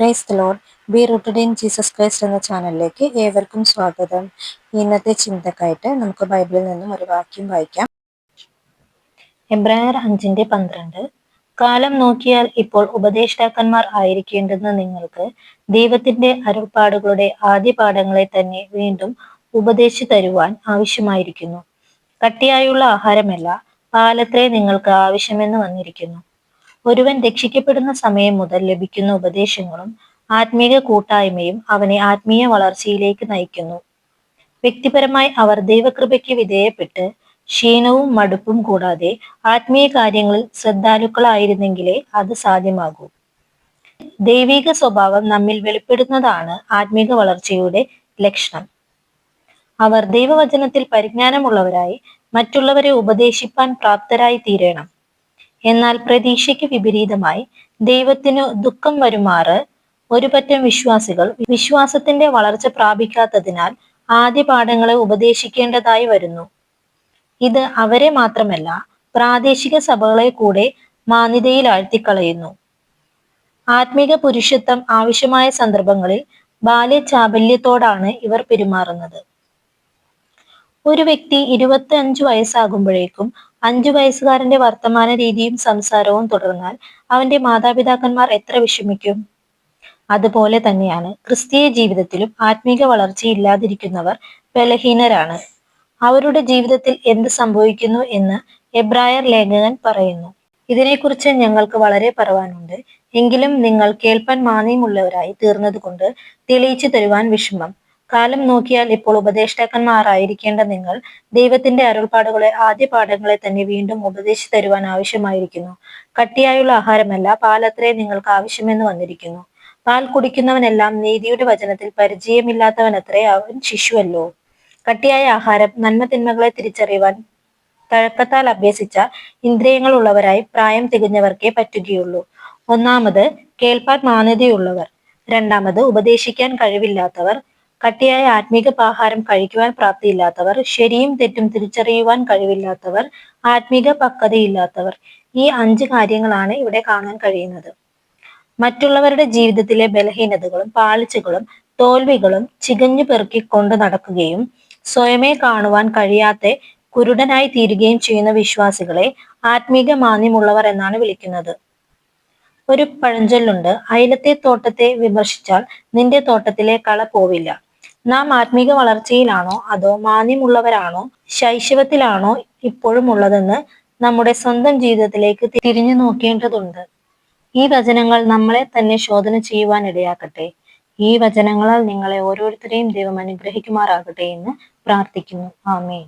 Praise the Lord. B rooted in Jesus Christ എന്ന ചാനലിലേക്ക് ഏവർക്കും സ്വാഗതം. ഇന്നത്തെ ചിന്തക്കായിട്ട് നമുക്ക് ബൈബിളിൽ നിന്നും ഒരു വാക്യം വായിക്കാം. എബ്രായർ 5:12. കാലം നോക്കിയാൽ ഇപ്പോൾ ഉപദേഷ്ടാക്കന്മാർ ആയിരിക്കേണ്ടുന്ന നിങ്ങൾക്ക് ദൈവത്തിന്റെ അരുൾപ്പാടുകളുടെ ആദ്യ പാഠങ്ങളെ തന്നെ വീണ്ടും ഉപദേശിച്ചു തരുവാൻ ആവശ്യമായിരിക്കുന്നു. കട്ടിയായുള്ള ആഹാരമല്ല, പാലത്രേ നിങ്ങൾക്ക് ആവശ്യമെന്ന് വന്നിരിക്കുന്നു. ഒരുവൻ രക്ഷിക്കപ്പെടുന്ന സമയം മുതൽ ലഭിക്കുന്ന ഉപദേശങ്ങളും ആത്മീക കൂട്ടായ്മയും അവനെ ആത്മീയ വളർച്ചയിലേക്ക് നയിക്കുന്നു. വ്യക്തിപരമായി അവർ ദൈവകൃപയ്ക്ക് വിധേയപ്പെട്ട് ക്ഷീണവും മടുപ്പും കൂടാതെ ആത്മീയ കാര്യങ്ങളിൽ ശ്രദ്ധാലുക്കളായിരുന്നെങ്കിലേ അത് സാധ്യമാകൂ. ദൈവിക സ്വഭാവം നമ്മിൽ വെളിപ്പെടുന്നതാണ് ആത്മീക വളർച്ചയുടെ ലക്ഷണം. അവർ ദൈവവചനത്തിൽ പരിജ്ഞാനമുള്ളവരായി മറ്റുള്ളവരെ ഉപദേശിപ്പാൻ പ്രാപ്തരായി തീരണം. എന്നാൽ പ്രതീക്ഷയ്ക്ക് വിപരീതമായി ദൈവത്തിനു ദുഃഖം വരുമാറ് ഒരു പറ്റം വിശ്വാസികൾ വിശ്വാസത്തിന്റെ വളർച്ച പ്രാപിക്കാത്തതിനാൽ ആദ്യ പാഠങ്ങളെ ഉപദേശിക്കേണ്ടതായി വരുന്നു. ഇത് അവരെ മാത്രമല്ല, പ്രാദേശിക സഭകളെ കൂടെ മാന്യതയിൽ ആഴ്ത്തിക്കളയുന്നു. ആത്മീക പുരുഷത്വം ആവശ്യമായ സന്ദർഭങ്ങളിൽ ബാല്യചാബല്യത്തോടാണ് ഇവർ പെരുമാറുന്നത്. ഒരു വ്യക്തി 25 വയസ്സാകുമ്പോഴേക്കും 5 വയസ്സുകാരന്റെ വർത്തമാന രീതിയും സംസാരവും തുടർന്നാൽ അവന്റെ മാതാപിതാക്കന്മാർ എത്ര വിഷമിക്കും? അതുപോലെ തന്നെയാണ് ക്രിസ്തീയ ജീവിതത്തിലും ആത്മീക വളർച്ചയില്ലാതിരിക്കുന്നവർ ബലഹീനരാണ്. അവരുടെ ജീവിതത്തിൽ എന്ത് സംഭവിക്കുന്നു എന്ന് എബ്രായർ ലേഖകൻ പറയുന്നു. ഇതിനെക്കുറിച്ച് ഞങ്ങൾക്ക് വളരെ പറവാനുണ്ട്. എങ്കിലും നിങ്ങൾ കേൾപ്പാൻ മാന്യമുള്ളവരായി തീർന്നതുകൊണ്ട് തെളിയിച്ചു തരുവാൻ വിഷമം. കാലം നോക്കിയാൽ ഇപ്പോൾ ഉപദേഷ്ടാക്കന്മാരായിരിക്കേണ്ട നിങ്ങൾ ദൈവത്തിന്റെ അരുൾപ്പാടുകളെ ആദ്യ പാഠങ്ങളെ തന്നെ വീണ്ടും ഉപദേശിച്ചു തരുവാൻ ആവശ്യമായിരിക്കുന്നു. കട്ടിയായുള്ള ആഹാരമല്ല, പാലത്രേ നിങ്ങൾക്ക് ആവശ്യമെന്ന് വന്നിരിക്കുന്നു. പാൽ കുടിക്കുന്നവനെല്ലാം നീതിയുടെ വചനത്തിൽ പരിചയമില്ലാത്തവനത്രേ, അവൻ ശിശുവല്ലോ. കട്ടിയായ ആഹാരം നന്മ തിന്മകളെ തിരിച്ചറിയുവാൻ തഴക്കത്താൽ അഭ്യസിച്ച ഇന്ദ്രിയങ്ങൾ ഉള്ളവരായി പ്രായം തികഞ്ഞവർക്കേ പറ്റുകയുള്ളൂ. ഒന്നാമത് കേൾപ്പാൻ മാന്യതയുള്ളവർ, രണ്ടാമത് ഉപദേശിക്കാൻ കഴിവില്ലാത്തവർ, കട്ടിയായ ആത്മീക ആഹാരം കഴിക്കുവാൻ പ്രാപ്തിയില്ലാത്തവർ, ശരിയും തെറ്റും തിരിച്ചറിയുവാൻ കഴിവില്ലാത്തവർ, ആത്മീക പക്വതയില്ലാത്തവർ. ഈ 5 കാര്യങ്ങളാണ് ഇവിടെ കാണാൻ കഴിയുന്നത്. മറ്റുള്ളവരുടെ ജീവിതത്തിലെ ബലഹീനതകളും പാളിച്ചകളും തോൽവികളും ചികഞ്ഞു പെറുക്കി കൊണ്ട് നടക്കുകയും സ്വയമേ കാണുവാൻ കഴിയാത്ത കുരുടനായി തീരുകയും ചെയ്യുന്ന വിശ്വാസികളെ ആത്മീക മാന്യമുള്ളവർ എന്നാണ് വിളിക്കുന്നത്. ഒരു പഴഞ്ചൊല്ലുണ്ട്, അയലത്തെ തോട്ടത്തെ വിമർശിച്ചാൽ നിന്റെ തോട്ടത്തിലെ കള പോവില്ല. നാം ആത്മീക വളർച്ചയിലാണോ അതോ മാന്യമുള്ളവരാണോ, ശൈശവത്തിലാണോ ഇപ്പോഴും ഉള്ളതെന്ന് നമ്മുടെ സ്വന്തം ജീവിതത്തിലേക്ക് തിരിഞ്ഞു നോക്കേണ്ടതുണ്ട്. ഈ വചനങ്ങൾ നമ്മളെ തന്നെ ശോധന ചെയ്യുവാൻ ഇടയാക്കട്ടെ. ഈ വചനങ്ങളാൽ നിങ്ങളെ ഓരോരുത്തരെയും ദൈവം അനുഗ്രഹിക്കുമാറാകട്ടെ എന്ന് പ്രാർത്ഥിക്കുന്നു. ആമേൻ.